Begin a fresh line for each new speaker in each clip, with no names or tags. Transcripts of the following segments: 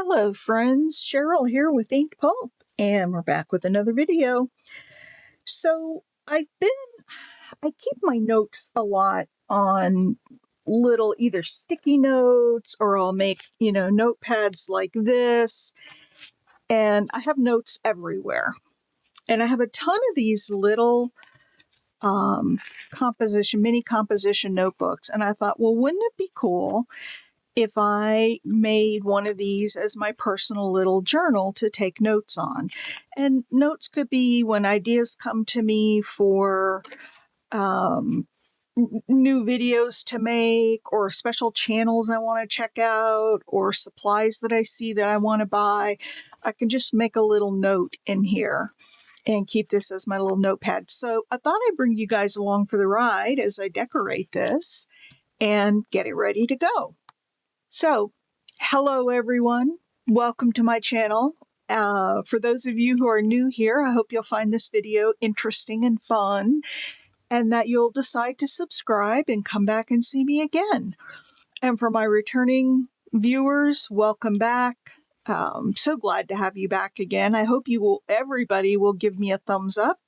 Hello friends, Cheryl here with Pulp, and we're back with another video. So I keep my notes a lot on little either sticky notes or I'll make, notepads like this, and I have notes everywhere. And I have a ton of these little mini composition notebooks, and I thought, well, wouldn't it be cool if I made one of these as my personal little journal to take notes on? And notes could be when ideas come to me for new videos to make, or special channels I want to check out, or supplies that I see that I want to buy. I can just make a little note in here and keep this as my little notepad. So I thought I'd bring you guys along for the ride as I decorate this and get it ready to go. So, hello everyone. Welcome to my channel. For those of you who are new here, I hope you'll find this video interesting and fun, and that you'll decide to subscribe and come back and see me again. And for my returning viewers, welcome back. So glad to have you back again. I hope everybody will give me a thumbs up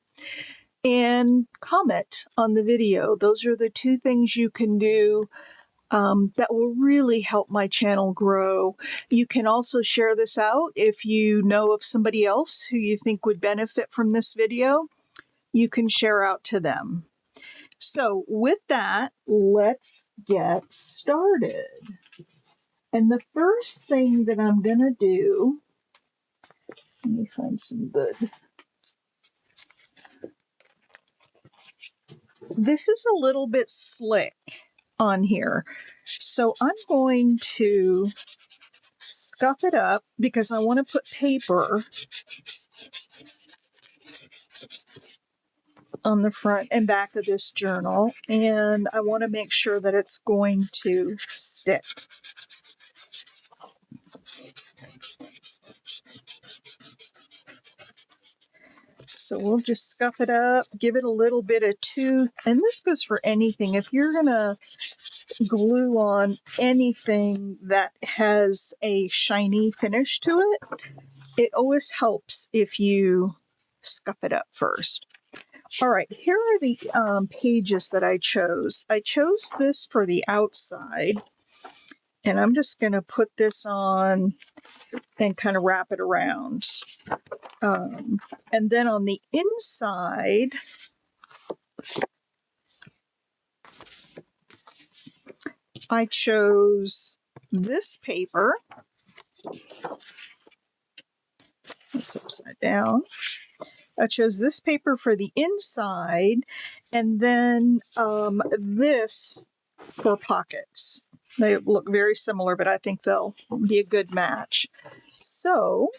and comment on the video. Those are the two things you can do that will really help my channel grow. You can also share this out if you know of somebody else who you think would benefit from this video. You can share out to them. So with that, let's get started. And the first thing that I'm going to do, let me find some good. This is a little bit slick on here. So I'm going to scuff it up because I want to put paper on the front and back of this journal, and I want to make sure that it's going to stick. So we'll just scuff it up, give it a little bit of tooth, and this goes for anything. If you're going to glue on anything that has a shiny finish to it, it always helps if you scuff it up first. All right, here are the pages that I chose. I chose this for the outside, and I'm just going to put this on and kind of wrap it around. And then on the inside, I chose this paper. It's upside down. I chose this paper for the inside, and then this for pockets. They look very similar, but I think they'll be a good match. So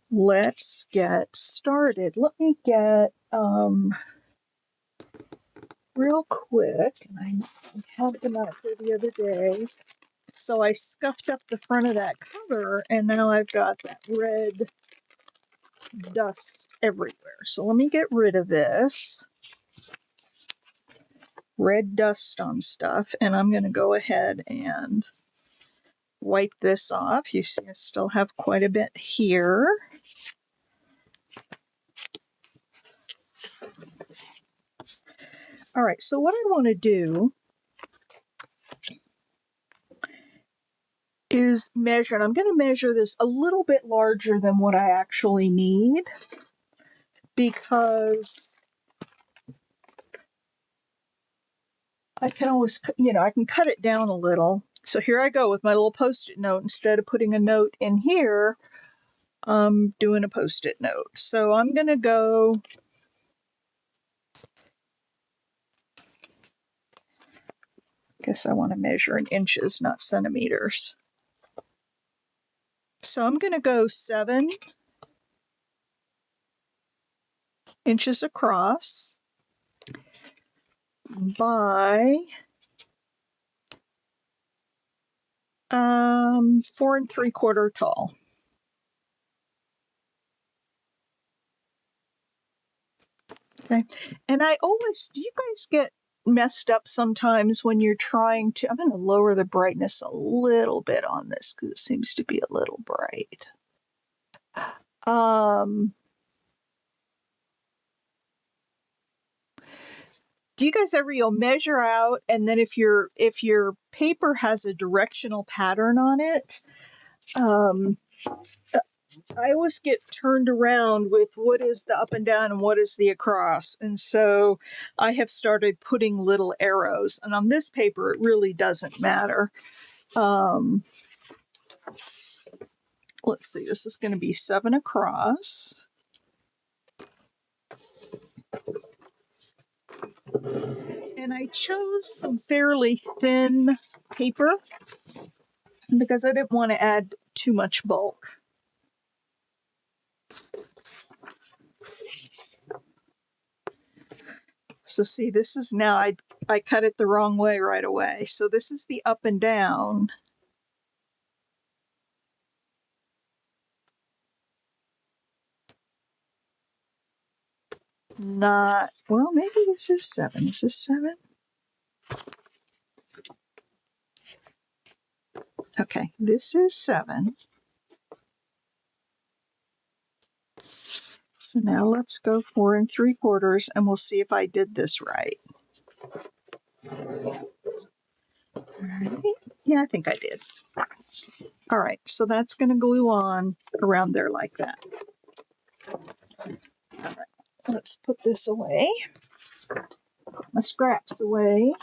let's get started. Let me get real quick, and I had them out there the other day. So I scuffed up the front of that cover, and now I've got that red dust everywhere. So let me get rid of this red dust on stuff, and I'm going to go ahead and wipe this off. You see I still have quite a bit here. All right, so what I want to do is measure, and I'm going to measure this a little bit larger than what I actually need, because I can always, I can cut it down a little. So here I go with my little Post-it note. Instead of putting a note in here, I'm doing a Post-it note. So I'm going to go, I guess I want to measure in inches, not centimeters. So I'm going to go 7 inches across by 4 3/4 tall. Okay, and do you guys get messed up sometimes when you're trying to. I'm going to lower the brightness a little bit on this because it seems to be a little bright. Do you guys ever, you'll measure out, and then if your paper has a directional pattern on it, I always get turned around with what is the up and down and what is the across. And so I have started putting little arrows. And on this paper, it really doesn't matter. Let's see, this is going to be 7 across. And I chose some fairly thin paper because I didn't want to add too much bulk. So see, this is now, I cut it the wrong way right away. So this is the up and down. Not, well, maybe this is 7. Is this 7? Okay, this is 7. So now let's go 4 3/4 and we'll see if I did this right. Yeah, I think I did. All right, so that's going to glue on around there like that. All right, let's put this away. Put my scraps away.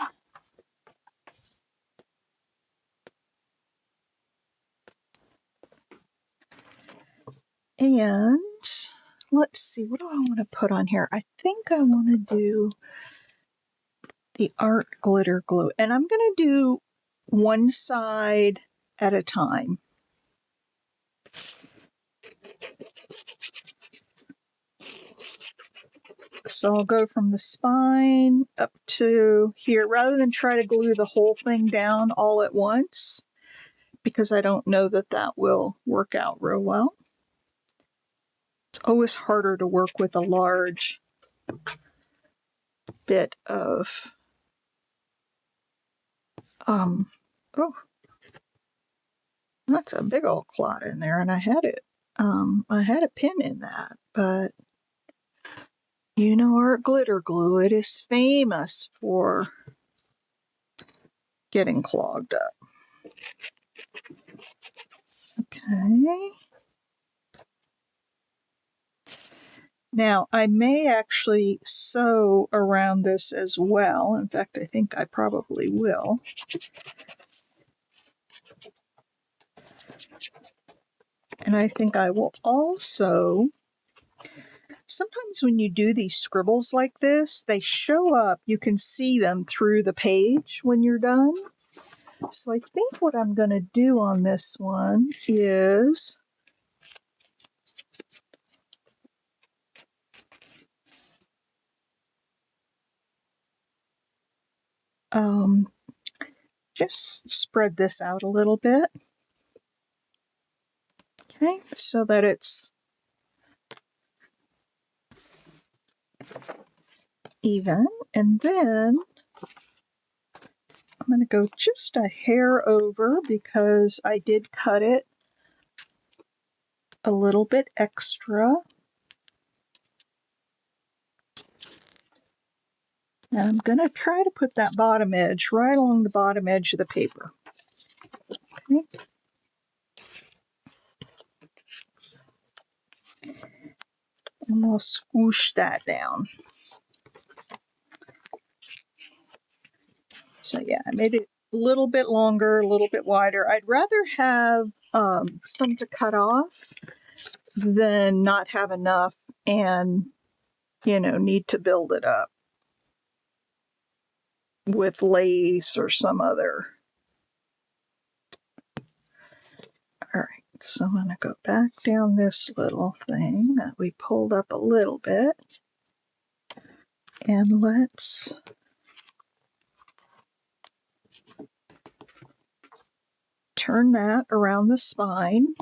And let's see, what do I want to put on here? I think I want to do the art glitter glue. And I'm going to do one side at a time. So I'll go from the spine up to here rather than try to glue the whole thing down all at once because I don't know that that will work out real well. It's always harder to work with a large bit of oh, that's a big old clot in there, and I had it. I had a pin in that, but you know, art glitter glue, it is famous for getting clogged up. Okay. Now, I may actually sew around this as well. In fact, I think I probably will. And I think I will also, sometimes when you do these scribbles like this, they show up, you can see them through the page when you're done. So I think what I'm going to do on this one is just spread this out a little bit. Okay, so that it's even. And then I'm going to go just a hair over because I did cut it a little bit extra. And I'm going to try to put that bottom edge right along the bottom edge of the paper. Okay. And we'll swoosh that down. So yeah, I made it a little bit longer, a little bit wider. I'd rather have some to cut off than not have enough and, you know, need to build it up with lace or some other. All right, so I'm going to go back down this little thing that we pulled up a little bit. And let's turn that around the spine.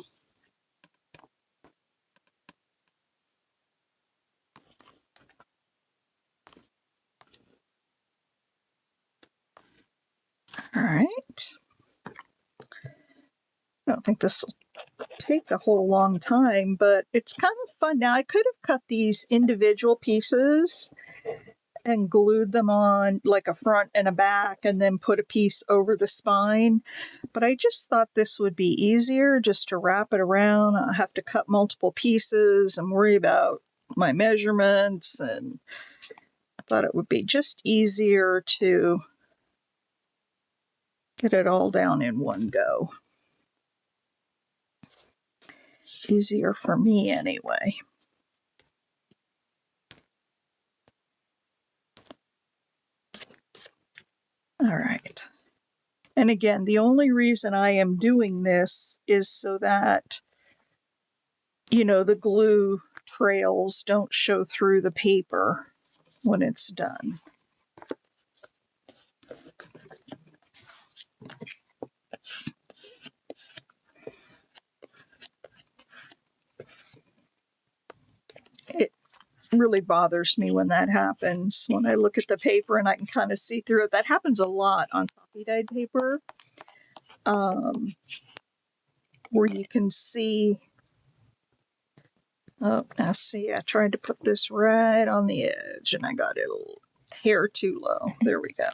All right. I don't think this will take a whole long time, but it's kind of fun. Now, I could have cut these individual pieces and glued them on like a front and a back and then put a piece over the spine. But I just thought this would be easier just to wrap it around. I have to cut multiple pieces and worry about my measurements, and I thought it would be just easier to get it all down in one go. Easier for me anyway. All right. And again, the only reason I am doing this is so that, the glue trails don't show through the paper when it's done. It really bothers me when that happens, when I look at the paper and I can kind of see through it. That happens a lot on copy dyed paper, where you can see. Oh, now see, I tried to put this right on the edge and I got it a hair too low. There we go.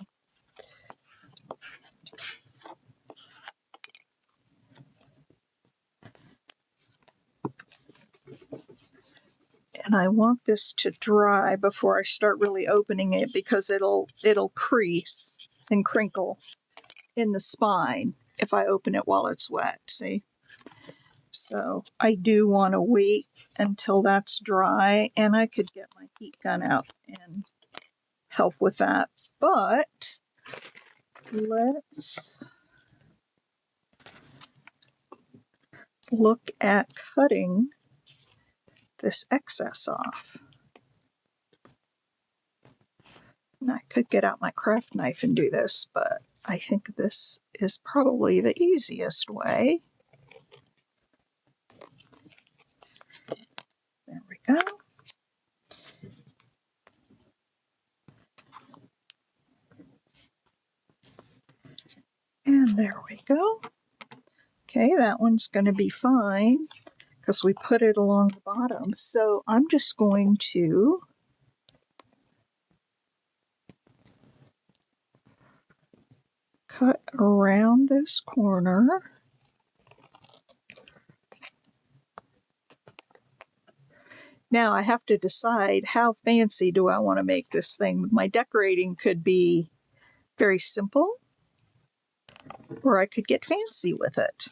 And I want this to dry before I start really opening it, because it'll crease and crinkle in the spine if I open it while it's wet, see? So I do want to wait until that's dry, and I could get my heat gun out and help with that. But let's look at cutting this excess off. And I could get out my craft knife and do this, but I think this is probably the easiest way. There we go. And there we go. Okay, that one's going to be fine because we put it along the bottom. So I'm just going to cut around this corner. Now I have to decide, how fancy do I want to make this thing? My decorating could be very simple, or I could get fancy with it.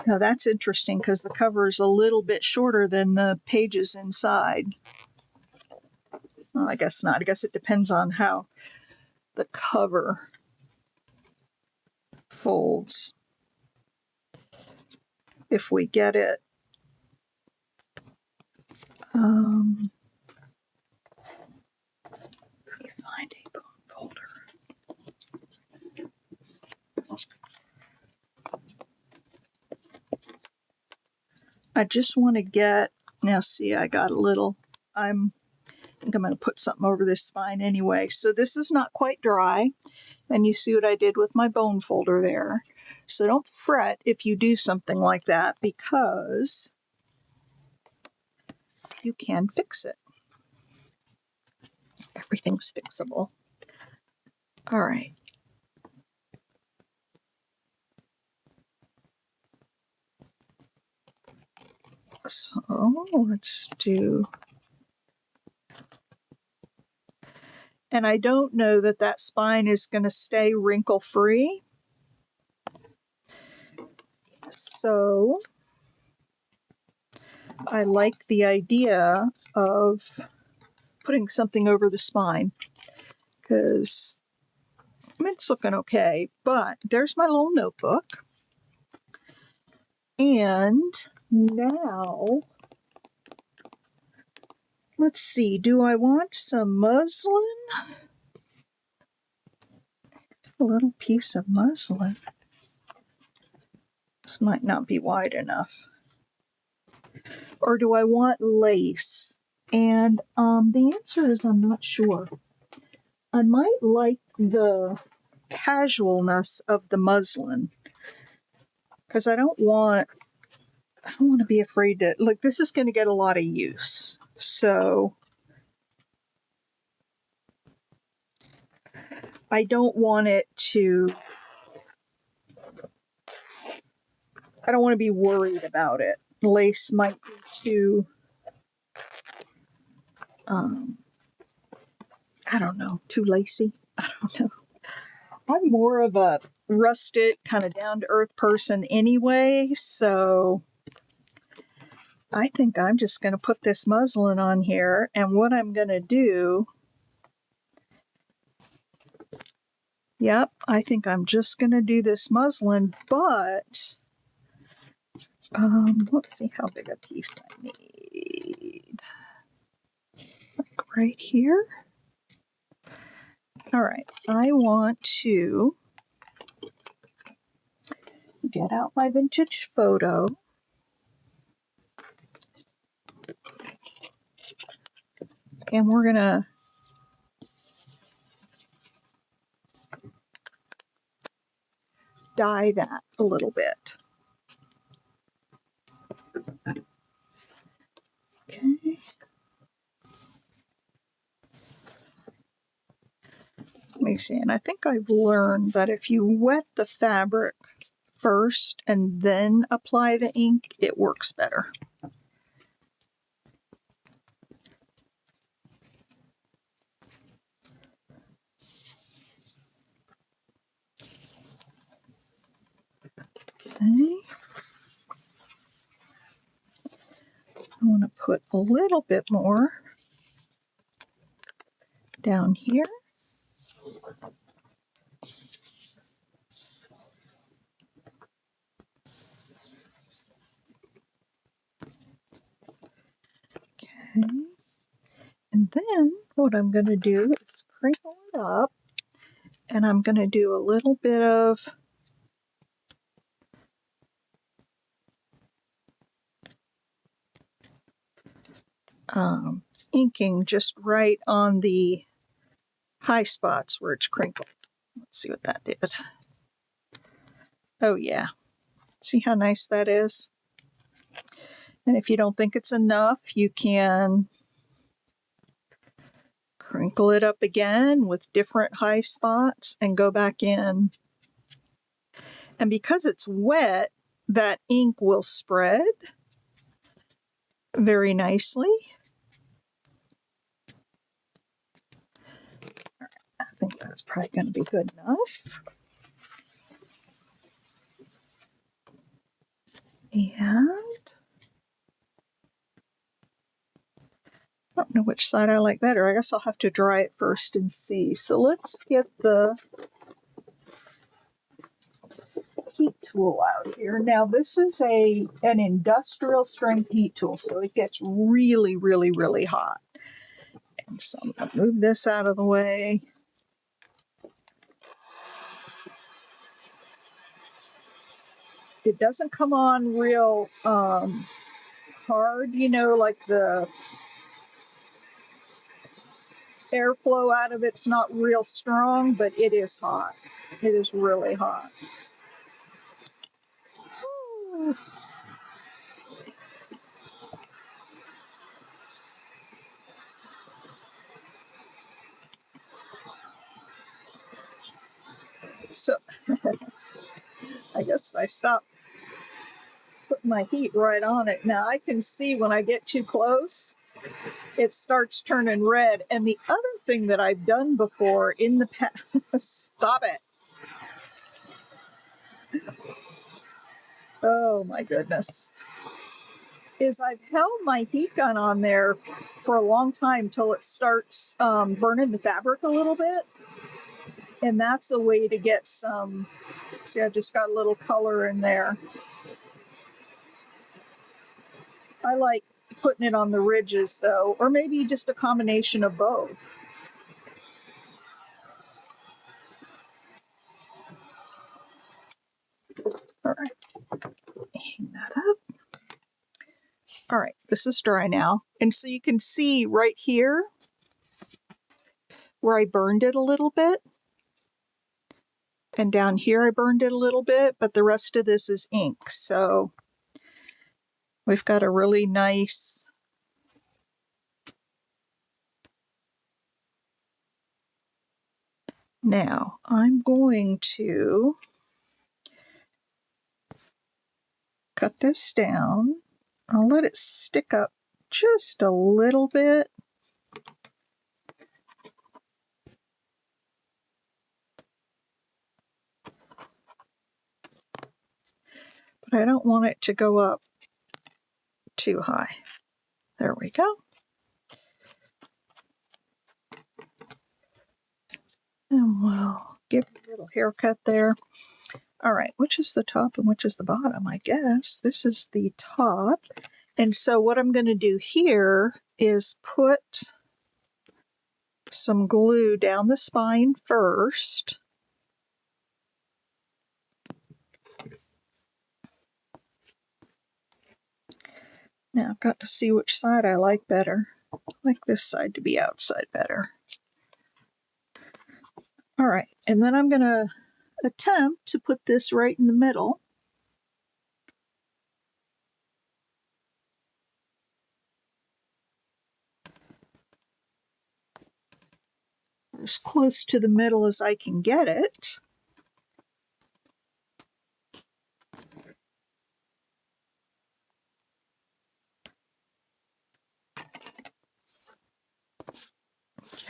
Now that's interesting because the cover is a little bit shorter than the pages inside. Well, I guess not. I guess it depends on how the cover folds. If we get it let me find a bone folder. I just want to get, now see, I got a little, I think I'm going to put something over this spine anyway. So this is not quite dry, and you see what I did with my bone folder there. So don't fret if you do something like that, because you can fix it. Everything's fixable. All right. So let's do, and I don't know that that spine is going to stay wrinkle free. So I like the idea of putting something over the spine, because it's looking okay. But there's my little notebook. And now, let's see, do I want some muslin? A little piece of muslin. This might not be wide enough. Or do I want lace? And the answer is I'm not sure. I might like the casualness of the muslin, because I don't want to be afraid to, like, this is going to get a lot of use. So I don't want to be worried about it. Lace might be too, I don't know, too lacy. I don't know. I'm more of a rustic, kind of down to earth person anyway, so I think I'm just going to put this muslin on here, and what I'm going to do, yep, I think I'm just going to do this muslin, but let's see how big a piece I need. Like right here. All right, I want to get out my vintage photo. And we're going to dye that a little bit. Okay. Let me see. And I think I've learned that if you wet the fabric first and then apply the ink, it works better. Okay. I want to put a little bit more down here. Okay. And then what I'm going to do is crinkle it up, and I'm going to do a little bit of inking just right on the high spots where it's crinkled. Let's see what that did. Oh yeah. See how nice that is? And if you don't think it's enough, you can crinkle it up again with different high spots and go back in. And because it's wet, that ink will spread very nicely. I think that's probably going to be good enough. And I don't know which side I like better. I guess I'll have to dry it first and see. So let's get the heat tool out here. Now this is an industrial strength heat tool, so it gets really, really, really hot. And so I'm going to move this out of the way. It doesn't come on real hard, like the airflow out of it's not real strong, but it is hot. It is really hot. So I guess if I stop putting my heat right on it, now I can see when I get too close, it starts turning red. And the other thing that I've done before in the past, stop it. Oh my goodness. Is I've held my heat gun on there for a long time till it starts burning the fabric a little bit. And that's a way to get some, see, I just got a little color in there. I like putting it on the ridges though, or maybe just a combination of both. All right, hang that up. All right, this is dry now. And so you can see right here where I burned it a little bit. And down here I burned it a little bit, but the rest of this is ink. So we've got a really nice Now I'm going to cut this down. I'll let it stick up just a little bit. But I don't want it to go up too high. There we go. And we'll give it a little haircut there. All right, which is the top and which is the bottom? I guess this is the top. And so what I'm going to do here is put some glue down the spine first. Now I've got to see which side I like better. I like this side to be outside better. All right, and then I'm going to attempt to put this right in the middle. As close to the middle as I can get it.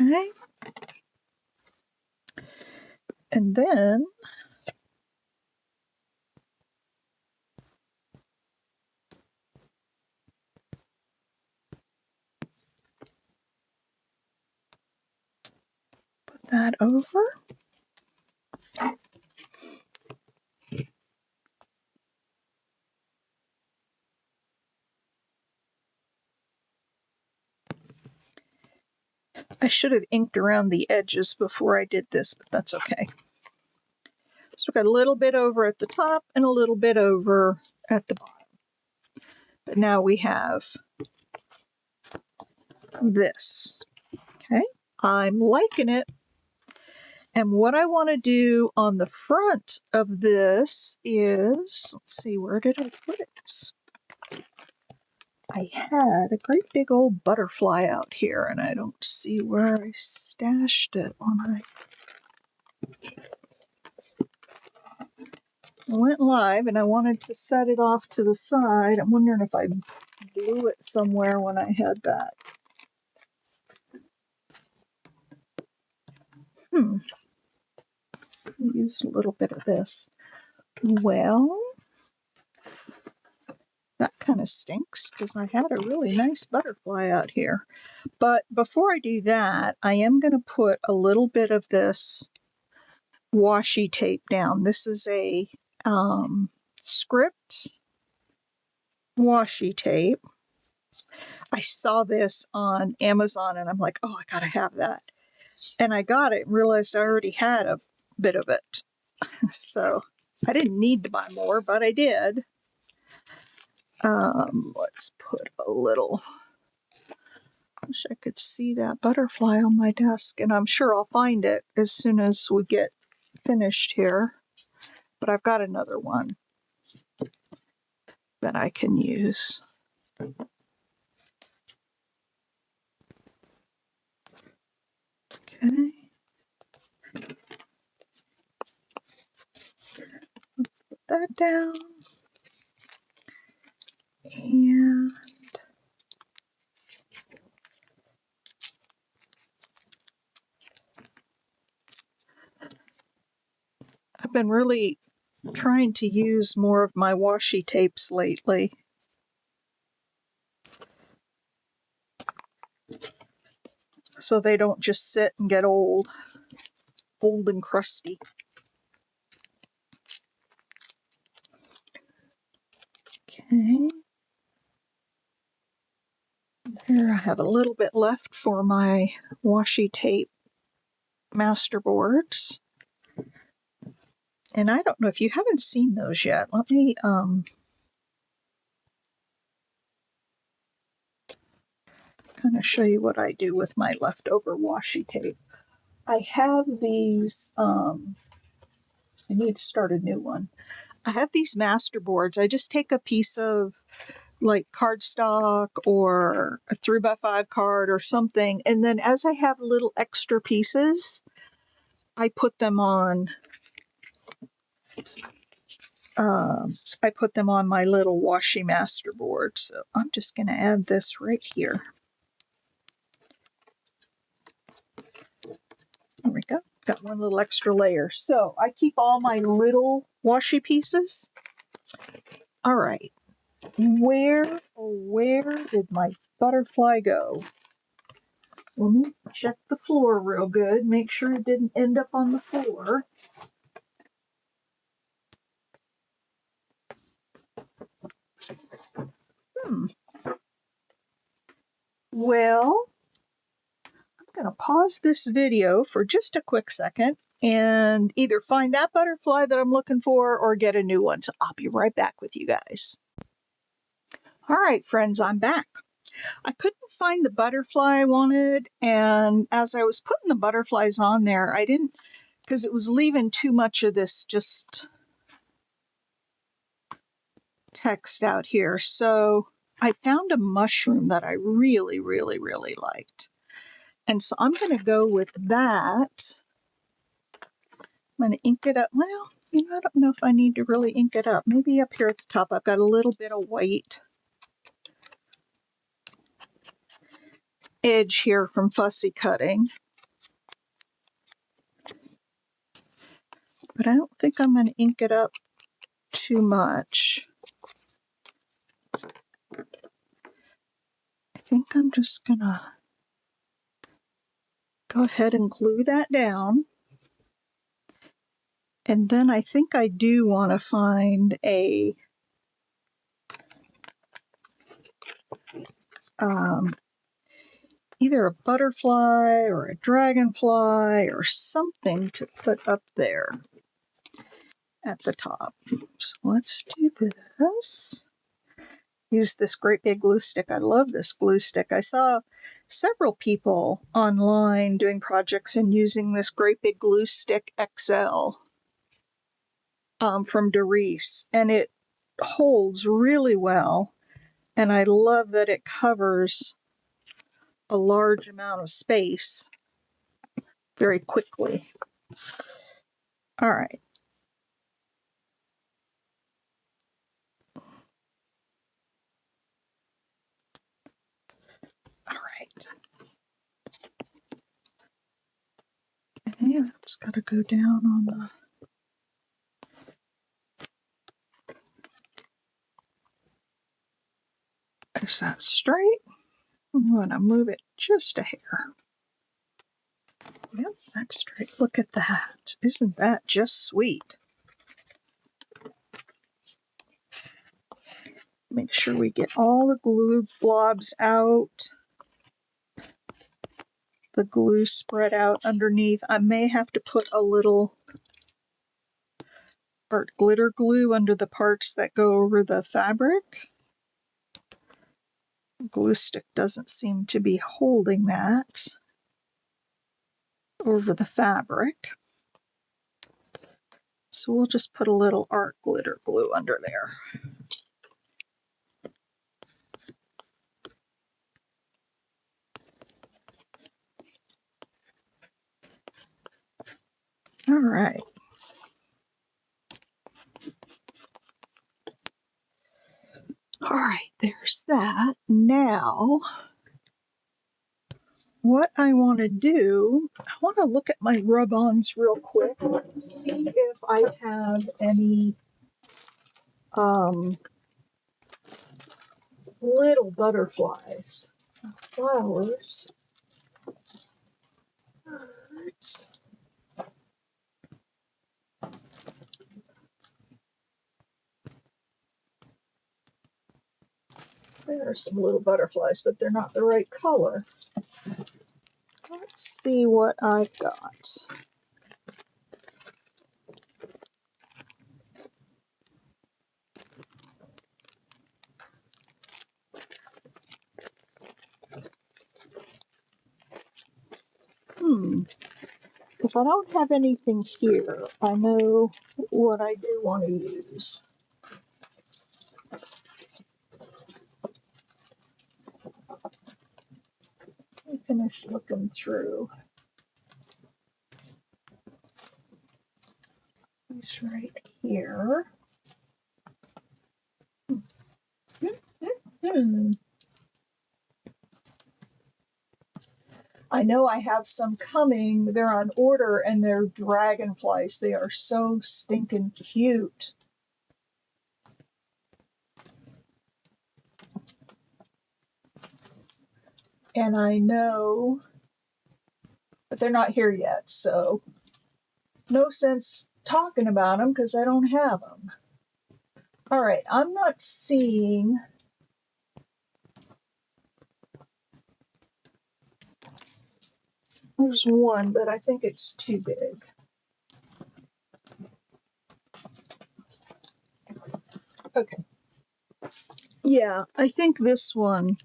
Okay. And then put that over. I should have inked around the edges before I did this, but that's okay. So we've got a little bit over at the top and a little bit over at the bottom. But now we have this. Okay, I'm liking it. And what I want to do on the front of this is, let's see, where did I put it? I had a great big old butterfly out here, and I don't see where I stashed it when I went live, and I wanted to set it off to the side. I'm wondering if I blew it somewhere when I had that. Use a little bit of this. Well, that kind of stinks because I had a really nice butterfly out here. But before I do that, I am going to put a little bit of this washi tape down. This is a script washi tape. I saw this on Amazon and I'm like, oh, I gotta have that. And I got it and realized I already had a bit of it. So I didn't need to buy more, but I did. Let's put a little. Wish I could see that butterfly on my desk, and I'm sure I'll find it as soon as we get finished here. But I've got another one that I can use. Okay. Let's put that down. And I've been really trying to use more of my washi tapes lately. So they don't just sit and get old and crusty. Okay. Here I have a little bit left for my washi tape masterboards. And I don't know if you haven't seen those yet. Let me kind of show you what I do with my leftover washi tape. I have these I need to start a new one. I have these master boards. I just take a piece of like cardstock or a 3x5 card or something, and then as I have little extra pieces, I put them on. I put them on my little washi master board. So I'm just going to add this right here. There we go. Got one little extra layer. So I keep all my little washi pieces. All right. Where did my butterfly go? Let me check the floor real good. Make sure it didn't end up on the floor. Well, I'm going to pause this video for just a quick second and either find that butterfly that I'm looking for or get a new one. So I'll be right back with you guys. All right, friends, I'm back. I couldn't find the butterfly I wanted, and as I was putting the butterflies on there, I didn't, because it was leaving too much of this just text out here. So I found a mushroom that I really, really, really liked. And so I'm going to go with that. I'm going to ink it up. Well, I don't know if I need to really ink it up. Maybe up here at the top, I've got a little bit of white edge here from fussy cutting. But I don't think I'm going to ink it up too much. I think I'm just going to go ahead and glue that down. And then I think I do want to find a either a butterfly or a dragonfly or something to put up there at the top. So let's do this. Use this great big glue stick. I love this glue stick. I saw several people online doing projects and using this great big glue stick XL from Doris, and it holds really well. And I love that it covers a large amount of space very quickly. All right. All right. And it's got to go down on the... Is that straight? I'm going to move it just a hair. Yep, that's straight. Look at that. Isn't that just sweet? Make sure we get all the glue blobs out. The glue spread out underneath. I may have to put a little art glitter glue under the parts that go over the fabric. The glue stick doesn't seem to be holding that over the fabric. So we'll just put a little art glitter glue under there. All right. All right, there's that. Now, what I want to do, I want to look at my rub-ons real quick and see if I have any little butterflies. Flowers. There are some little butterflies, but they're not the right color. Let's see what I've got. if I don't have anything here, I know what I do want to use. Let me finish looking through. It's right here. I know I have some coming. They're on order and they're dragonflies. They are so stinking cute. And I know, but they're not here yet, so no sense talking about them because I don't have them. All right, I'm not seeing. There's one, but I think it's too big. Okay. Yeah, I think this one.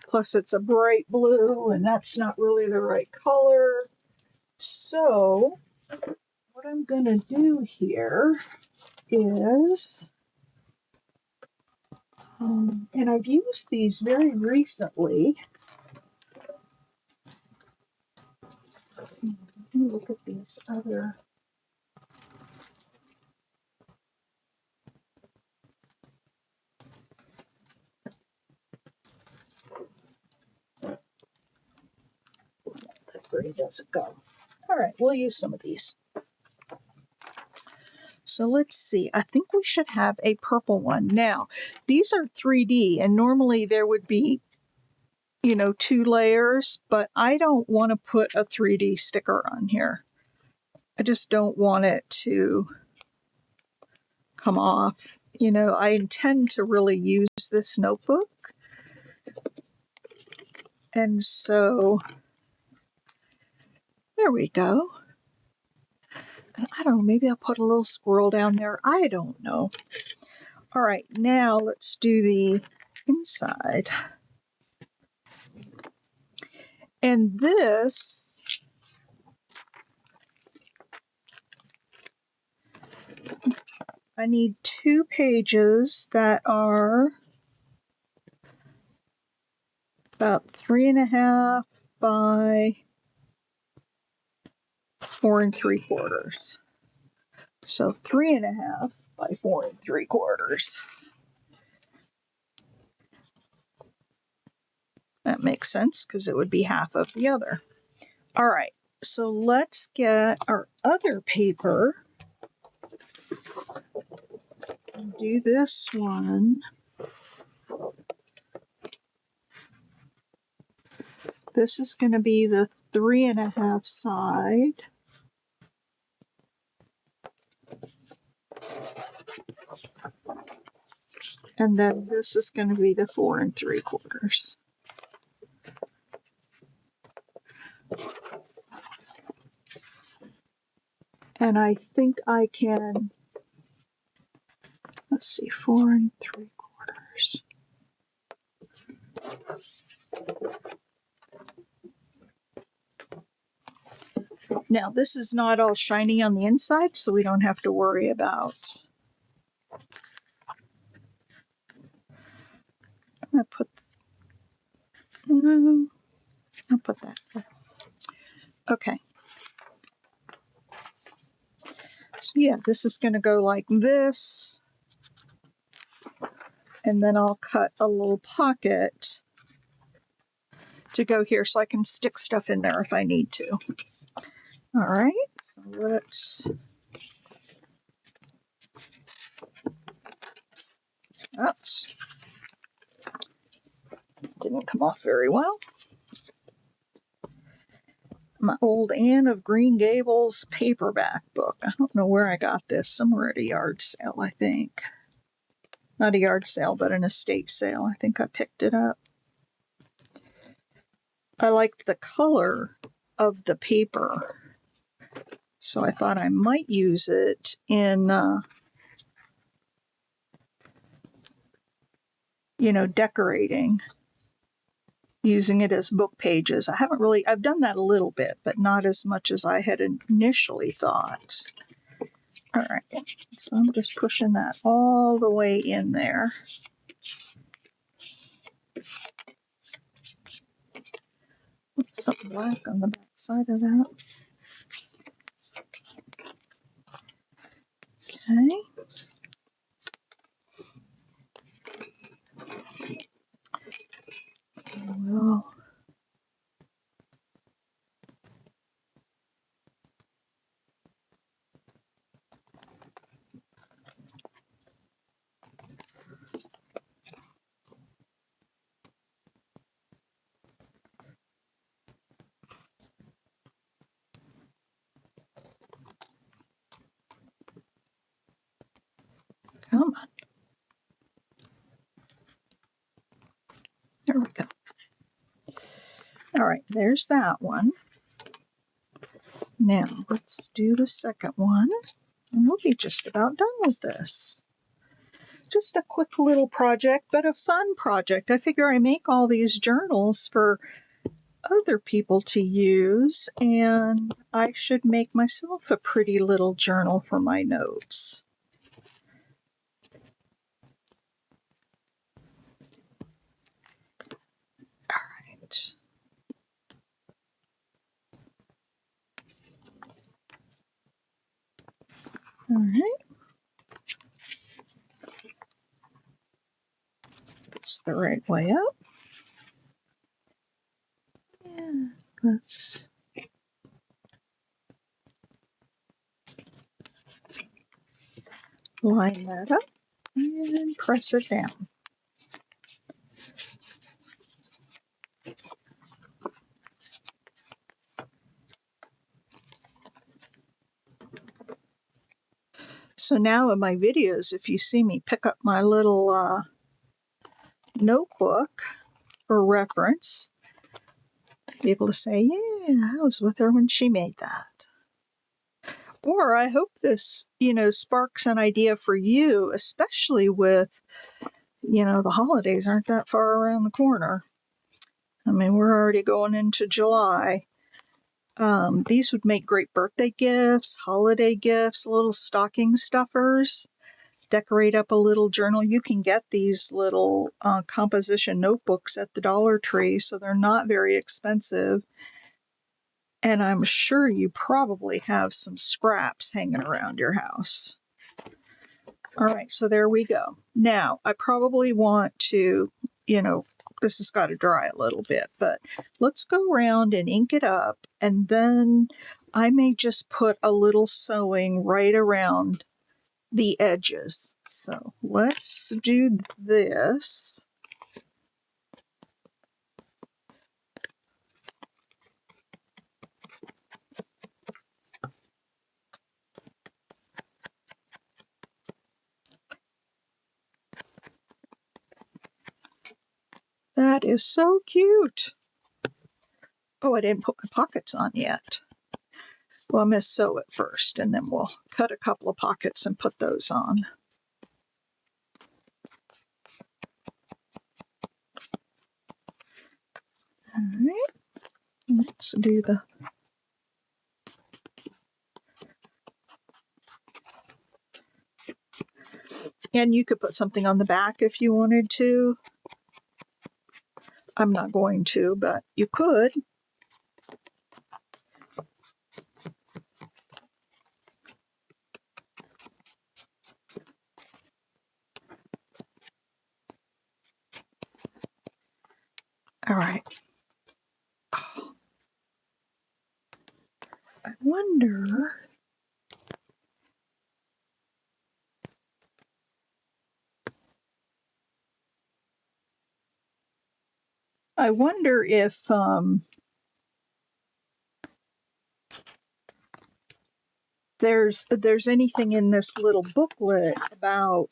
Plus, it's a bright blue, and that's not really the right color. So, what I'm going to do here is, and I've used these very recently. Let me look at these other. That green doesn't go. All right, we'll use some of these. So let's see. I think we should have a purple one. Now, these are 3D, and normally there would be, 2 layers, but I don't want to put a 3D sticker on here. I just don't want it to come off. I intend to really use this notebook. And so, there we go. And I don't know, maybe I'll put a little squirrel down there. I don't know. All right, now let's do the inside. And this, I need 2 pages that are about 3.5 by 4 3/4. So 3.5 by 4 3/4. That makes sense because it would be half of the other. All right, so let's get our other paper and do this one. This is going to be the 3.5 side. And then this is going to be the 4 3/4. And I think I can, let's see, 4 3/4. Now, this is not all shiny on the inside, so we don't have to worry about. I'm going to I'll put that there. Okay. So yeah, this is going to go like this. And then I'll cut a little pocket to go here so I can stick stuff in there if I need to. All right, so let's. Oops. Didn't come off very well. My old Anne of Green Gables paperback book. I don't know where I got this. Somewhere at a yard sale, I think. Not a yard sale, but an estate sale. I think I picked it up. I liked the color of the paper, so I thought I might use it in, decorating. using it as book pages. I've done that a little bit, but not as much as I had initially thought. All right, so I'm just pushing that all the way in there. Put some black on the back side of that. Okay. Well, come on. There we go. All right, there's that one. Now, let's do the second one. And we'll be just about done with this. Just a quick little project, but a fun project. I figure I make all these journals for other people to use, and I should make myself a pretty little journal for my notes. All right. All right. That's the right way up. And let's line that up and press it down. So now in my videos, if you see me pick up my little notebook for reference, be able to say, yeah, I was with her when she made that. Or I hope this, sparks an idea for you, especially with, the holidays aren't that far around the corner. I mean, we're already going into July. These would make great birthday gifts, holiday gifts, little stocking stuffers. Decorate up a little journal. You can get these little composition notebooks at the Dollar Tree, so they're not very expensive. And I'm sure you probably have some scraps hanging around your house. All right, so there we go. Now, I probably want to, this has got to dry a little bit, but let's go around and ink it up, and then I may just put a little sewing right around the edges. So let's do this. That is so cute. Oh, I didn't put my pockets on yet. Well, I'm going to sew it first, and then we'll cut a couple of pockets and put those on. All right, let's do the... And you could put something on the back if you wanted to. I'm not going to, but you could. All right. Oh, I wonder... if there's anything in this little booklet about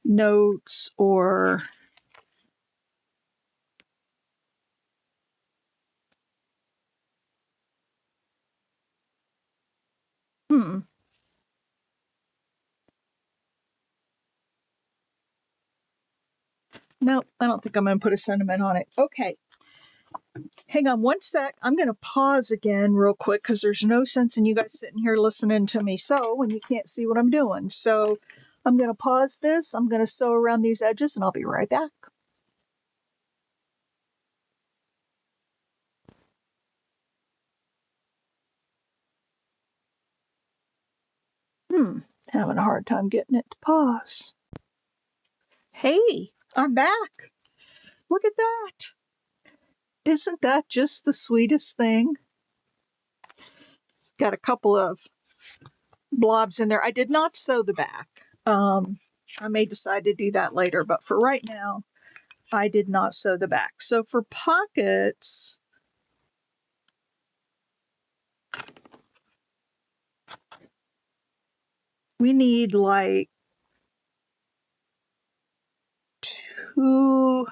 notes or Nope, I don't think I'm going to put a sentiment on it. Okay. Hang on one sec. I'm going to pause again real quick because there's no sense in you guys sitting here listening to me sew when you can't see what I'm doing. So I'm going to pause this. I'm going to sew around these edges and I'll be right back. Having a hard time getting it to pause. Hey, I'm back. Look at that. Isn't that just the sweetest thing? Got a couple of blobs in there. I did not sew the back. I may decide to do that later, but for right now, I did not sew the back. So for pockets, we need like 2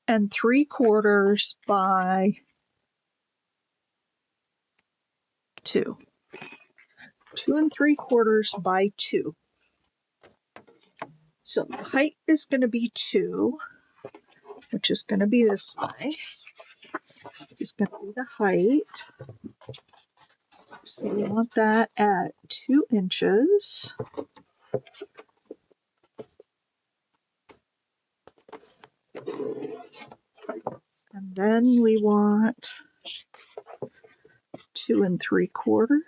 3/4 by 2. 2 3/4 by 2. So the height is going to be 2, which is going to be this way. It's going to be the height. So we want that at 2 inches. And then we want 2 3/4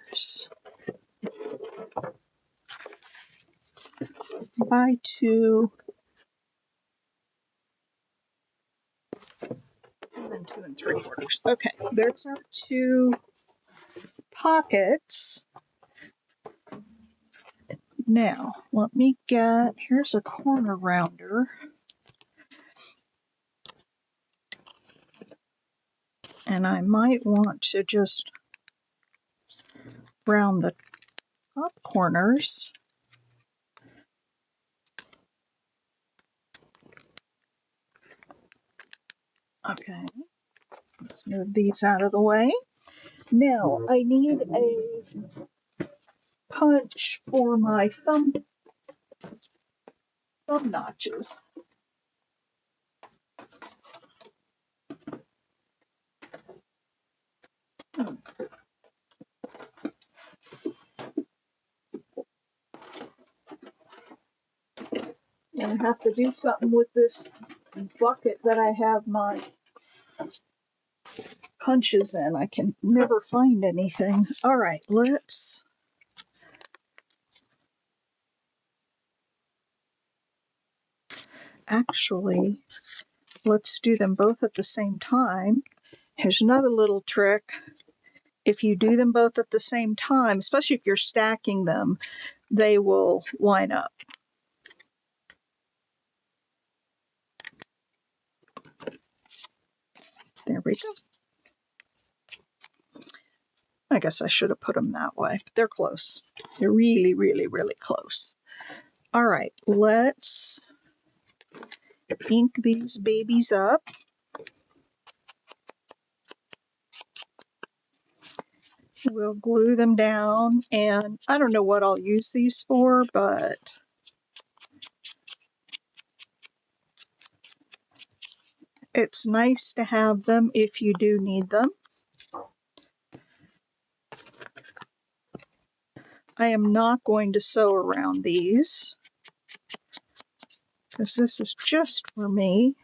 by 2. And then 2 3/4. Okay, there's our 2 pockets. Now, let me here's a corner rounder. And I might want to just round the top corners. Okay, let's move these out of the way. Now, I need a punch for my thumb notches. I have to do something with this bucket that I have my punches in. I can never find anything. All right, let's do them both at the same time. Here's another little trick. If you do them both at the same time, especially if you're stacking them, they will line up. There we go. I guess I should have put them that way, but they're close. They're really, really, really close. All right, let's ink these babies up. We'll glue them down, and I don't know what I'll use these for, but it's nice to have them if you do need them. I am not going to sew around these because this is just for me.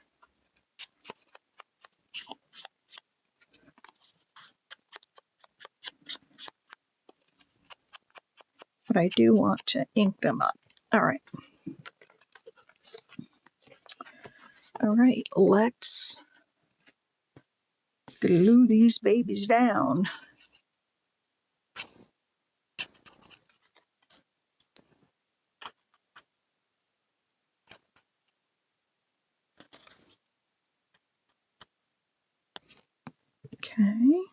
But I do want to ink them up. All right. All right, let's glue these babies down. Okay.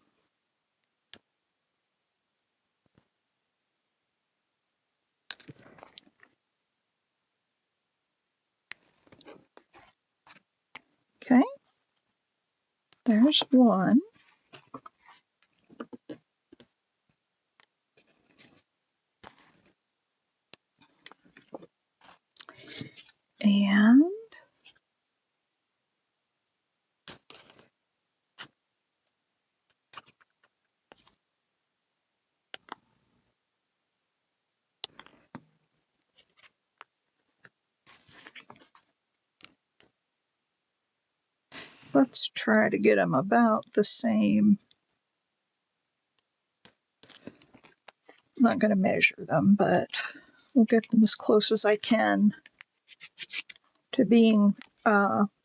Okay. There's one. Let's try to get them about the same. I'm not going to measure them, but we'll get them as close as I can to being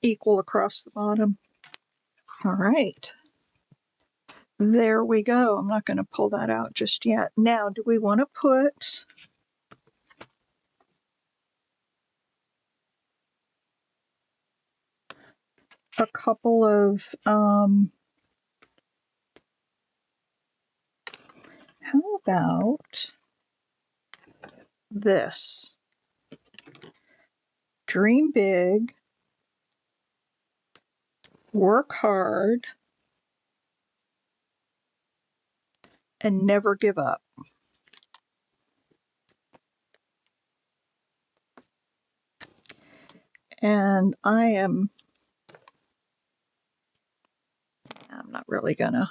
equal across the bottom. All right. There we go. I'm not going to pull that out just yet. Now, do we want to put a couple of, how about this? Dream big, work hard, and never give up. And I'm not really gonna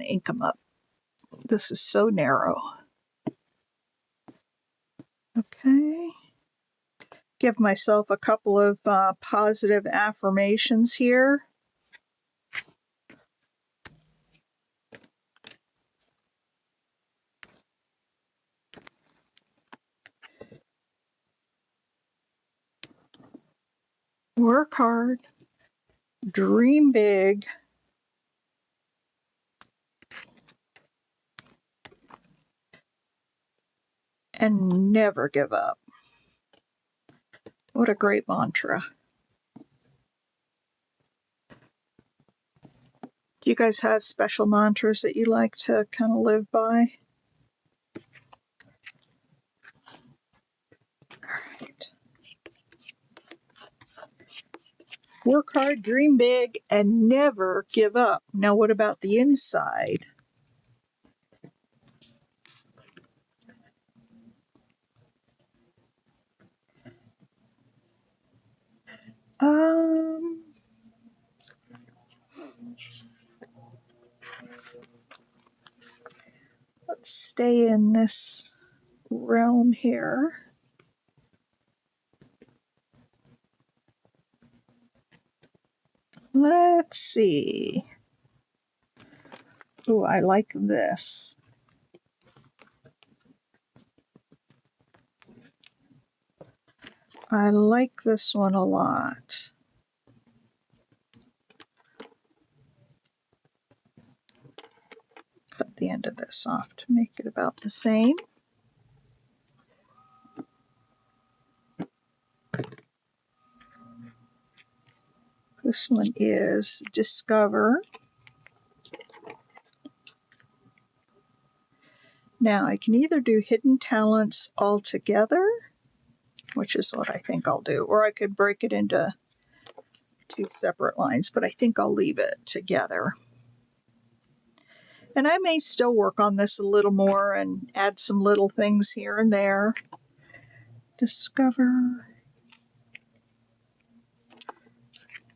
ink them up. This is so narrow. Okay. Give myself a couple of positive affirmations here. Work hard, dream big, and never give up. What a great mantra. Do you guys have special mantras that you like to kind of live by? All right. Work hard, dream big, and never give up. Now, what about the inside? Let's stay in this realm here. Let's see. Oh, I like this. I like this one a lot. Cut the end of this off to make it about the same. This one is Discover. Now I can either do Hidden Talents altogether, which is what I think I'll do, or I could break it into 2 separate lines, but I think I'll leave it together. And I may still work on this a little more and add some little things here and there. Discover.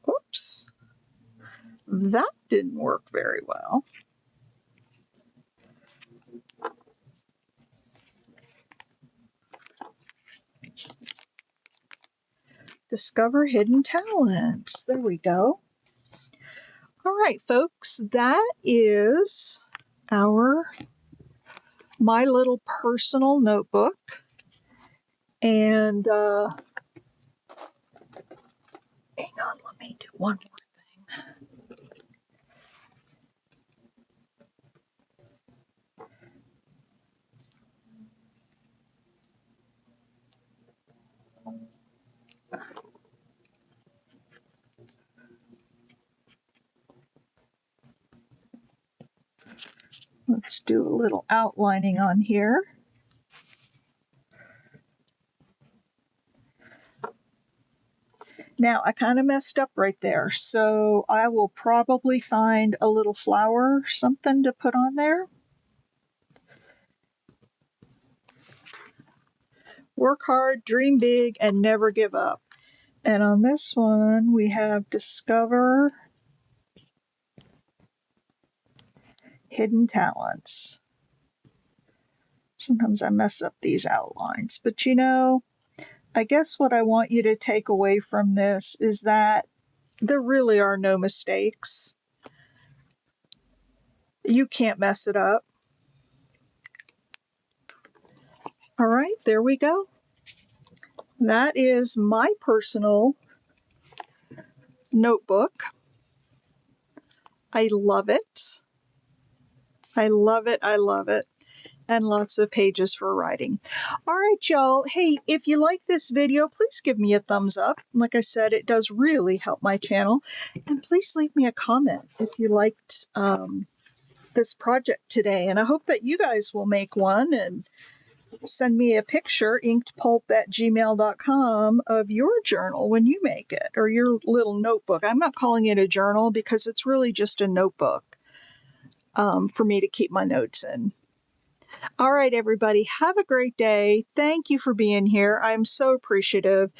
Oops. That didn't work very well. Discover hidden talents. There we go. All right, folks, that is my little personal notebook. And hang on, let me do one more thing. Let's do a little outlining on here. Now, I kind of messed up right there, so I will probably find a little flower, something to put on there. Work hard, dream big, and never give up. And on this one, we have Discover Hidden Talents. Sometimes I mess up these outlines, but I guess what I want you to take away from this is that there really are no mistakes. You can't mess it up. All right, there we go. That is my personal notebook. I love it. I love it. I love it. And lots of pages for writing. All right, y'all. Hey, if you like this video, please give me a thumbs up. Like I said, it does really help my channel. And please leave me a comment if you liked this project today. And I hope that you guys will make one and send me a picture, inkedpulp@gmail.com, of your journal when you make it, or your little notebook. I'm not calling it a journal because it's really just a notebook for me to keep my notes in. All right, everybody, have a great day. Thank you for being here. I'm so appreciative,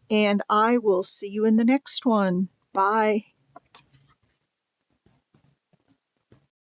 and I will see you in the next one. Bye.